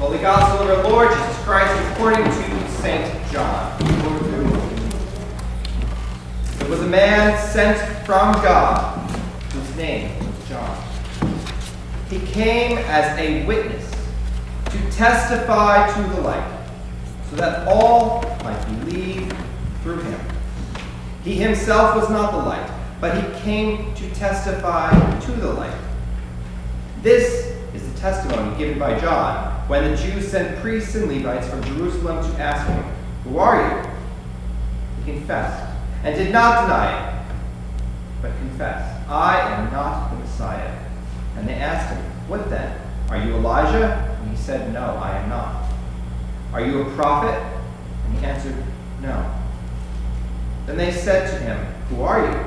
Holy Gospel of our Lord Jesus Christ according to St. John. There was a man sent from God, whose name was John. He came as a witness to testify to the light, so that all might believe through him. He himself was not the light, but he came to testify to the light. This is the testimony given by John when the Jews sent priests and Levites from Jerusalem to ask him, "Who are you?" He confessed and did not deny it, but confessed, "I am not the Messiah." And they asked him, "What then? Are you Elijah?" And he said, "No, I am not." "Are you a prophet?" And he answered, "No." Then they said to him, "Who are you?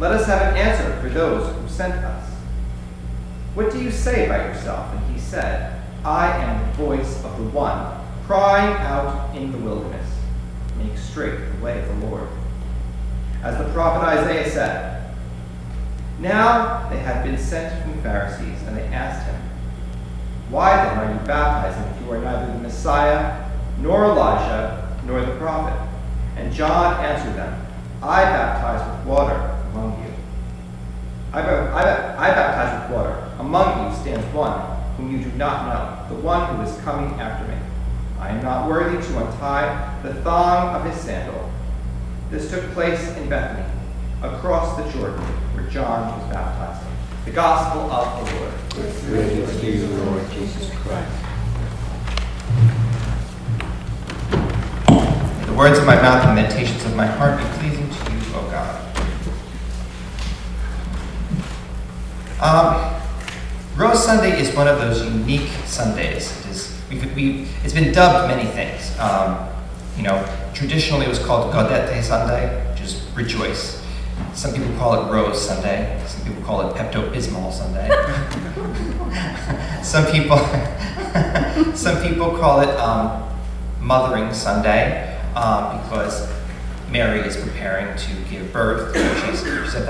Let us have an answer for those who sent us. What do you say about yourself?" And he said, "I am the voice of the one crying out in the wilderness, make straight the way of the Lord." As the prophet Isaiah said. Now they had been sent from the Pharisees, and they asked him, "Why then are you baptizing if you are neither the Messiah, nor Elijah, nor the prophet?" And John answered them, "I baptize with water among you. I baptize with water. Among you stands one whom you do not know, the one who is coming after me. I am not worthy to untie the thong of his sandal." This took place in Bethany, across the Jordan, where John was baptizing. The Gospel of the Lord. Praise to you, Lord Jesus Christ. May the words of my mouth and the meditations of my heart be pleasing to you, O God. Rose Sunday is one of those unique Sundays. It's been dubbed many things. Traditionally it was called Gaudete Sunday, which is rejoice. Some people call it Rose Sunday. Some people call it Pepto-Bismol Sunday. some people call it Mothering Sunday because Mary is preparing to give birth. She's at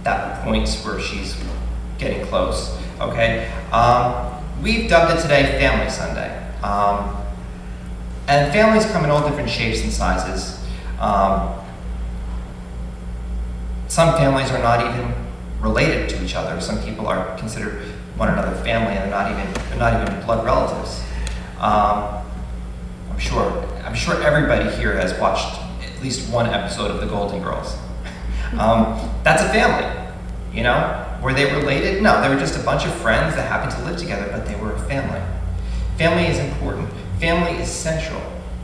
that point where she's getting close. Okay, we've dubbed it today Family Sunday, and families come in all different shapes and sizes. Some families are not even related to each other. Some people are considered one another family, and they're not even blood relatives. I'm sure everybody here has watched at least one episode of The Golden Girls. That's a family, Were they related? No, they were just a bunch of friends that happened to live together, but they were a family. Family is important. Family is central.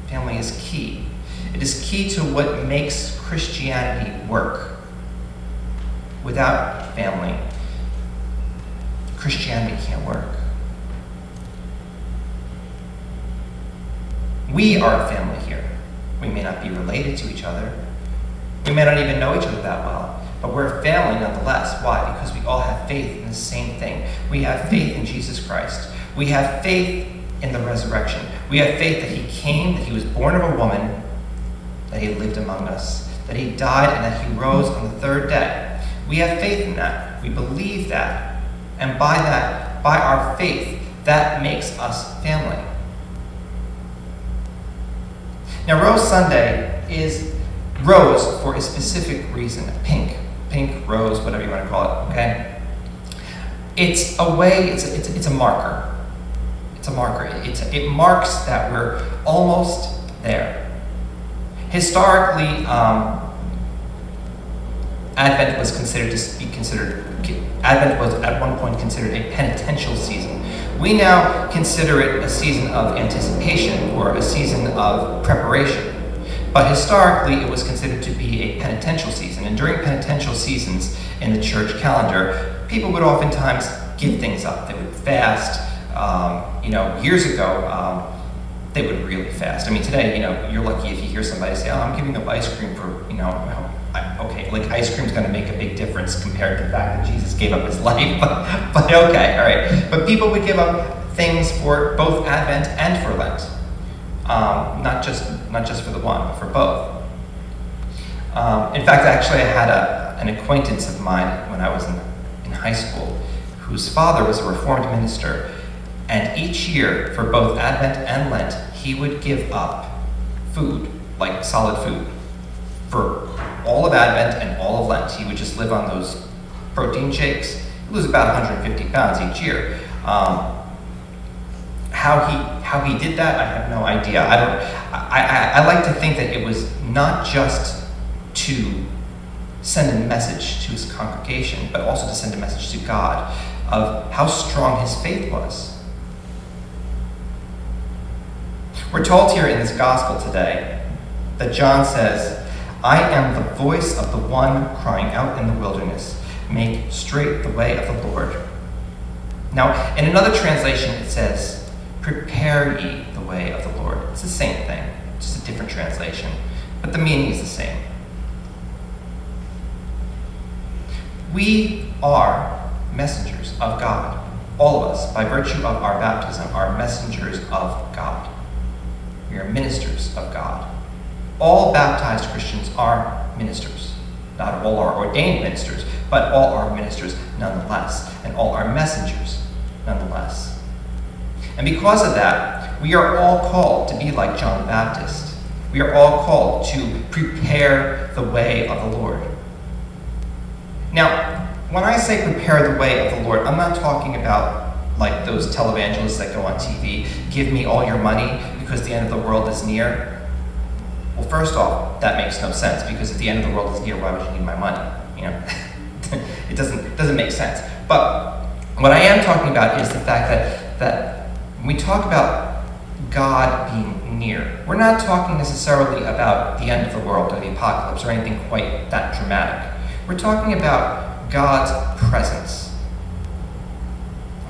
Family is key. It is key to what makes Christianity work. Without family, Christianity can't work. We are a family here. We may not be related to each other. We may not even know each other that well, but we're a family nonetheless. Why? Because we all have faith in the same thing. We have faith in Jesus Christ. We have faith in the resurrection. We have faith that he came, that he was born of a woman, that he lived among us, that he died, and that he rose on the third day. We have faith in that. We believe that. And by our faith, that makes us family. Now, Rose Sunday is rose for a specific reason. Pink, rose, whatever you want to call it, okay? It's a way, it's a marker. It's a marker. It marks that we're almost there. Historically, Advent was Advent was at one point considered a penitential season. We now consider it a season of anticipation or a season of preparation. But historically, it was considered to be a penitential season. And during penitential seasons in the church calendar, people would oftentimes give things up. They would fast. Years ago, they would really fast. I mean, today, you're lucky if you hear somebody say, "Oh, I'm giving up ice cream for, okay, like ice cream's going to make a big difference compared to the fact that Jesus gave up his life, but okay, all right." But people would give up things for both Advent and for Lent, not just for the one, but for both. In fact, actually, I had an acquaintance of mine when I was in high school, whose father was a Reformed minister, And each year, for both Advent and Lent, he would give up food, like solid food. For all of Advent and all of Lent, he would just live on those protein shakes. He lose about 150 pounds each year. How he did that, I have no idea. I like to think that it was not just to send a message to his congregation, but also to send a message to God of how strong his faith was. We're told here in this gospel today that John says, "I am the voice of the one crying out in the wilderness, make straight the way of the Lord." Now, in another translation, it says, "Prepare ye the way of the Lord." It's the same thing, just a different translation, but the meaning is the same. We are messengers of God. All of us, by virtue of our baptism, are messengers of God. We are ministers of God. All baptized Christians are ministers. Not all are ordained ministers, but all are ministers nonetheless, and all are messengers nonetheless. And because of that, we are all called to be like John the Baptist. We are all called to prepare the way of the Lord. Now, when I say prepare the way of the Lord, I'm not talking about like those televangelists that go on TV, give me all your money because the end of the world is near. Well, first off, that makes no sense, because if the end of the world is near, why would you need my money? It doesn't make sense. But what I am talking about is the fact that when we talk about God being near, we're not talking necessarily about the end of the world or the apocalypse or anything quite that dramatic. We're talking about God's presence.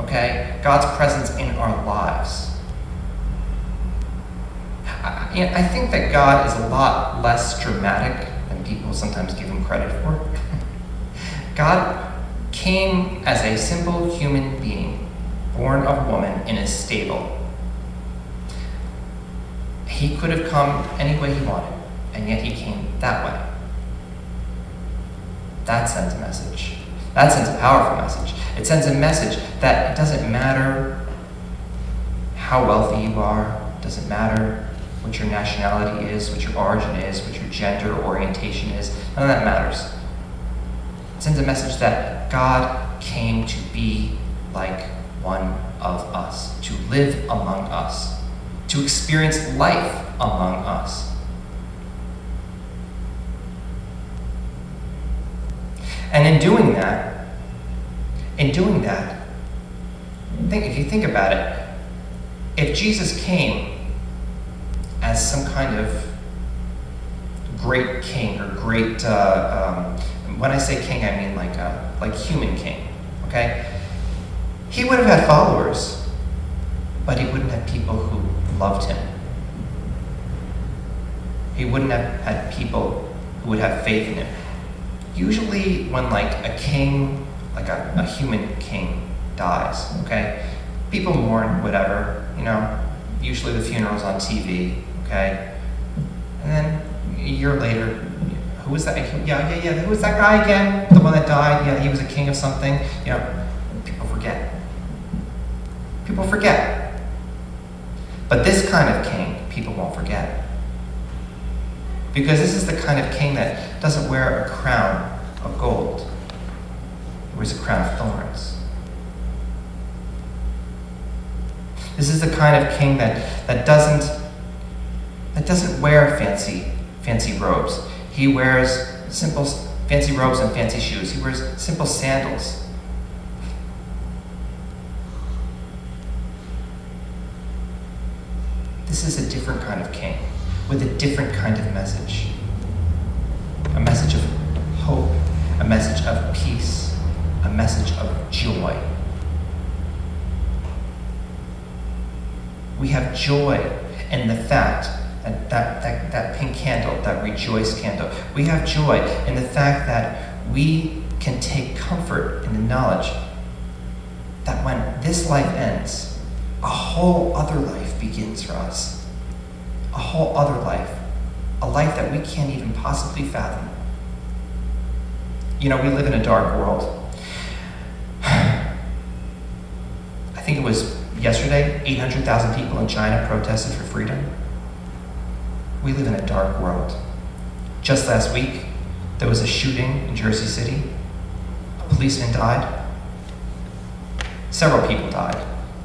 Okay? God's presence in our lives. I think that God is a lot less dramatic than people sometimes give him credit for. God came as a simple human being, born of a woman in a stable. He could have come any way he wanted, and yet he came that way. That sends a message. That sends a powerful message. It sends a message that it doesn't matter how wealthy you are, it doesn't matter what your nationality is, what your origin is, what your gender orientation is, none of that matters. It sends a message that God came to be like one of us, to live among us, to experience life among us. And in doing that, if you think about it, if Jesus came as some kind of great king or great, when I say king, I mean like human king, okay? He would have had followers, but he wouldn't have people who loved him. He wouldn't have had people who would have faith in him. Usually when like a king, like a human king dies, okay? People mourn, whatever, usually the funeral's on TV, okay? And then a year later, who was that? Yeah, who was that guy again? The one that died? Yeah, he was a king of something. People forget. People forget. But this kind of king, people won't forget. Because this is the kind of king that doesn't wear a crown of gold. He wears a crown of thorns. This is the kind of king that doesn't wear fancy robes. He wears simple fancy robes and fancy shoes. He wears simple sandals. This is a different kind of king with a different kind of message. A message of hope, a message of peace, a message of joy. We have joy in the fact that pink candle, that rejoice candle. We have joy in the fact that we can take comfort in the knowledge that when this life ends, a whole other life begins for us. A whole other life. A life that we can't even possibly fathom. We live in a dark world. I think it was yesterday, 800,000 people in China protested for freedom. We live in a dark world. Just last week, there was a shooting in Jersey City. A policeman died. Several people died.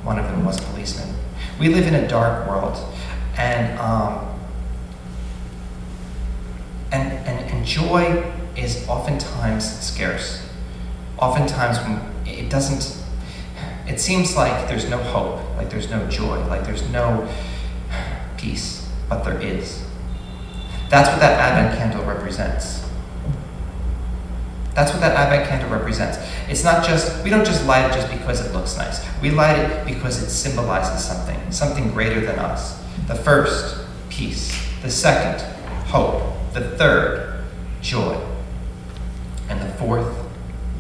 One of them was a policeman. We live in a dark world, and joy is oftentimes scarce. Oftentimes, it seems like there's no hope, like there's no joy, like there's no peace, but there is. That's what that Advent candle represents. That's what that Advent candle represents. It's not just, we don't just light it just because it looks nice. We light it because it symbolizes something greater than us. The first, peace. The second, hope. The third, joy. And the fourth,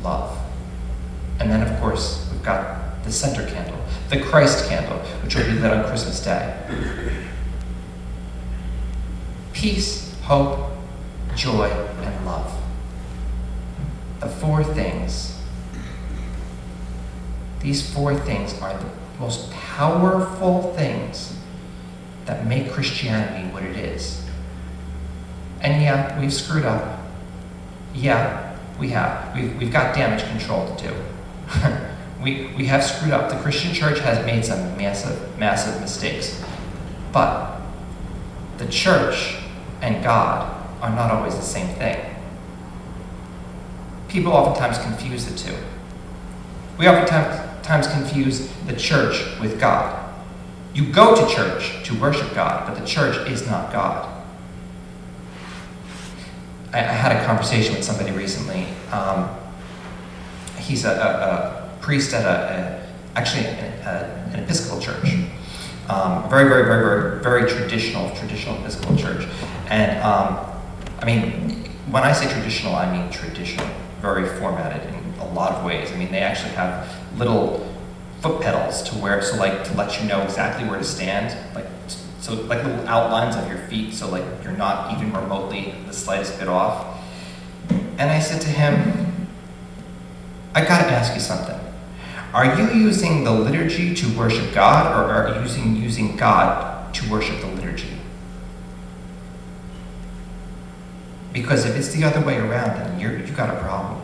love. And then, of course, we've got the center candle, the Christ candle, which will be lit on Christmas Day. Peace, hope, joy, and love. The four things. These four things are the most powerful things that make Christianity what it is. And yeah, we've screwed up. Yeah, we have. We've got damage control to do. we have screwed up. The Christian church has made some massive mistakes. But the church and God are not always the same thing. People oftentimes confuse the two. We oftentimes confuse the church with God. You go to church to worship God, but the church is not God. I had a conversation with somebody recently. He's a priest at an Episcopal church. Very traditional Episcopal church. And I mean, when I say traditional, I mean traditional, very formatted in a lot of ways. I mean, they actually have little foot pedals to let you know exactly where to stand, like little outlines of your feet, so like you're not even remotely the slightest bit off. And I said to him, I gotta ask you something. Are you using the liturgy to worship God, or are you using God to worship the liturgy? Because if it's the other way around, then you've got a problem.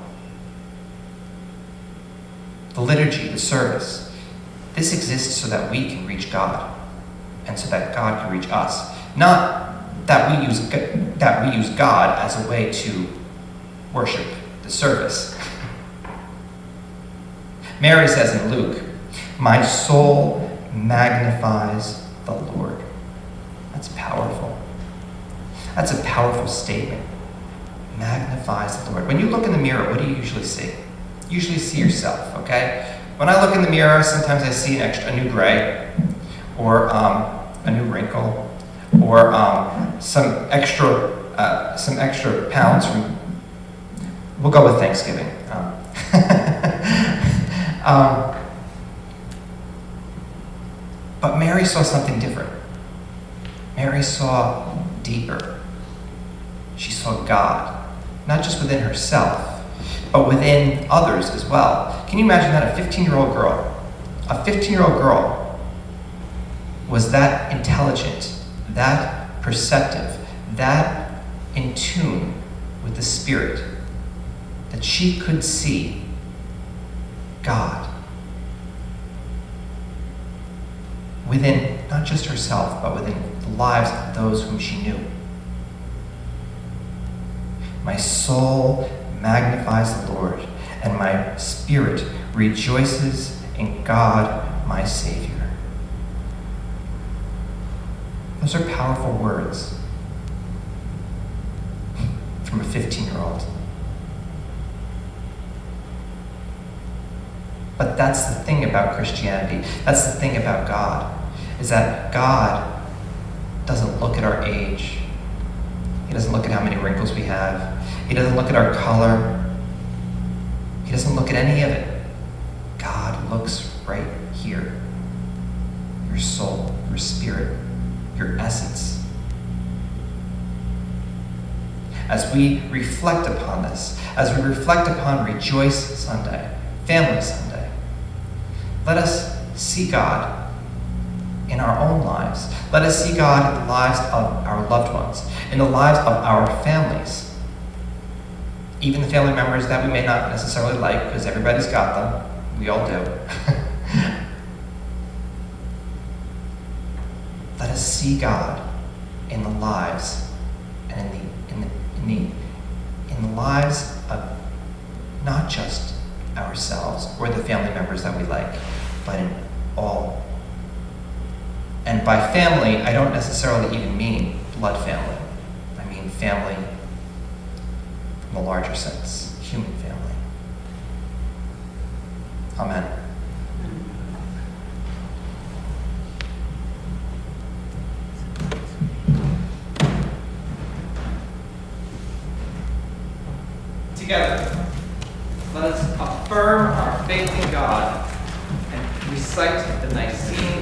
The liturgy, the service, this exists so that we can reach God, and so that God can reach us. Not that we use God as a way to worship the service. Mary says in Luke, "My soul magnifies the Lord." That's powerful. That's a powerful statement. Magnifies the Lord. When you look in the mirror, what do you usually see? You usually see yourself, okay? When I look in the mirror, sometimes I see a new gray, or a new wrinkle, or some extra pounds from. We'll go with Thanksgiving. But Mary saw something different. Mary saw deeper. She saw God, not just within herself, but within others as well. Can you imagine that a 15-year-old girl was that intelligent, that perceptive, that in tune with the Spirit, that she could see God within not just herself, but within the lives of those whom she knew. My soul magnifies the Lord, and my spirit rejoices in God, my Savior. Those are powerful words from a 15-year-old. But that's the thing about Christianity. That's the thing about God, is that God doesn't look at our age. He doesn't look at how many wrinkles we have. He doesn't look at our color. He doesn't look at any of it. God looks right here. Your soul, your spirit, your essence. As we reflect upon this, as we reflect upon Rejoice Sunday, Family Sunday, let us see God in our own lives. Let us see God in the lives of our loved ones, in the lives of our families, even the family members that we may not necessarily like, because everybody's got them. We all do. Let us see God in the lives and in the lives of not just ourselves or the family members that we like, but in all. And by family, I don't necessarily even mean blood family. I mean family in the larger sense, human family. Amen. Together, let us affirm our faith in God and recite the Nicene